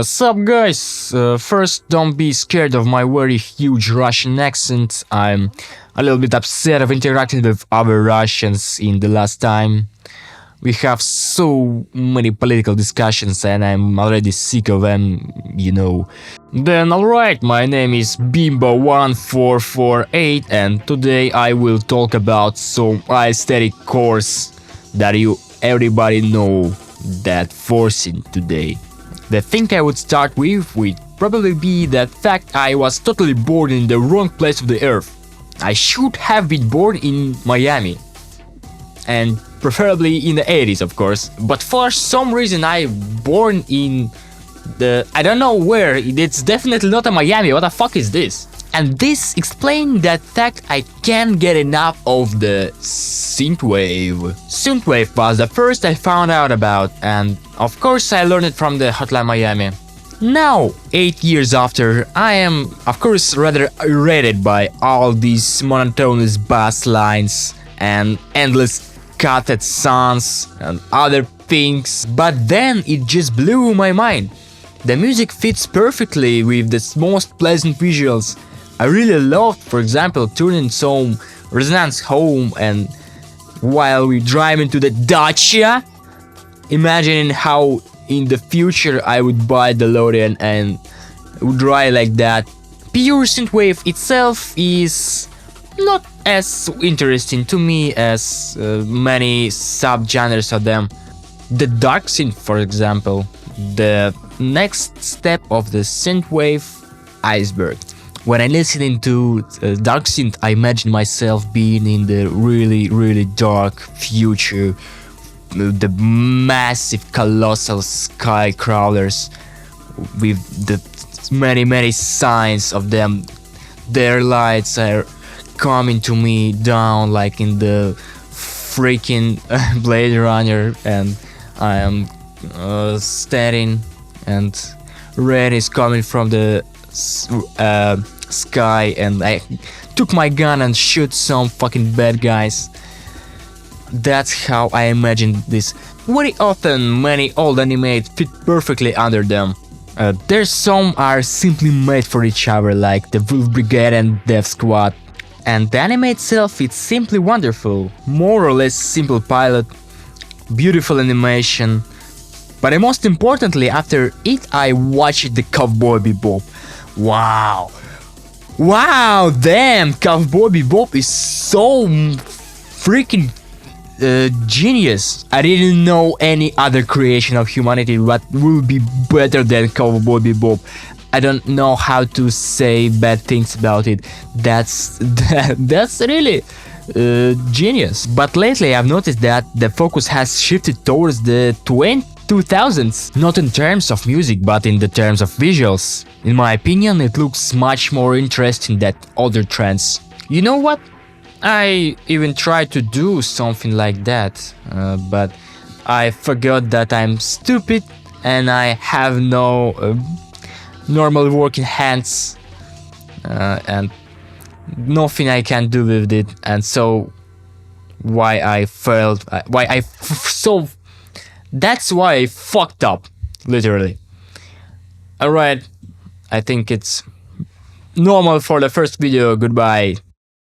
Sup guys, first don't be scared of my very huge Russian accent. I'm a little bit upset of interacting with other Russians in the last time. We have so many political discussions and I'm already sick of them, you know. Then alright, my name is Bimbo1448 and today I will talk about some aesthetic course that everybody know that forcing today. The thing I would start with would probably be that fact I was totally born in the wrong place of the earth. I should have been born in Miami. And preferably in the 80s, of course. But for some reason I born in I don't know where. It's definitely not in Miami. What the fuck is this? And this explains that fact I can't get enough of the synthwave. Synthwave was the first I found out about, and of course I learned it from the Hotline Miami. Now, 8 years after, I am of course rather irritated by all these monotonous bass lines and endless cutted sounds and other things, but then it just blew my mind. The music fits perfectly with the most pleasant visuals. I really loved, for example, turning some resonance home and while we drive into the Dacia, imagining how in the future I would buy the DeLorean and would drive like that. Pure synthwave itself is not as interesting to me as many subgenres of them. The dark synth, for example, the next step of the synthwave iceberg. When I listen to dark synth, I imagine myself being in the really dark future, the massive colossal sky crawlers with the many signs of them. Their lights are coming to me down like in the freaking Blade Runner, and I am staring and rain is coming from the sky and I took my gun and shoot some fucking bad guys. That's how I imagine this. Very often many old anime fit perfectly under them. There's some are simply made for each other, like the Wolf Brigade and Death Squad. And the anime itself is simply wonderful. More or less simple pilot, beautiful animation. But most importantly, after it I watched the Cowboy Bebop. Wow, damn, Cowboy Bebop is so freaking genius. I didn't know any other creation of humanity that will be better than Cowboy Bebop. I don't know how to say bad things about it. That's really genius. But lately I've noticed that the focus has shifted towards the 2000s, not in terms of music but in the terms of visuals. In my opinion, it looks much more interesting than other trends. You know what? I even tried to do something like that, but I forgot that I'm stupid and I have no normal working hands and nothing I can do with it, and so why I failed, that's why I fucked up, literally. Alright, I think it's normal for the first video. Goodbye.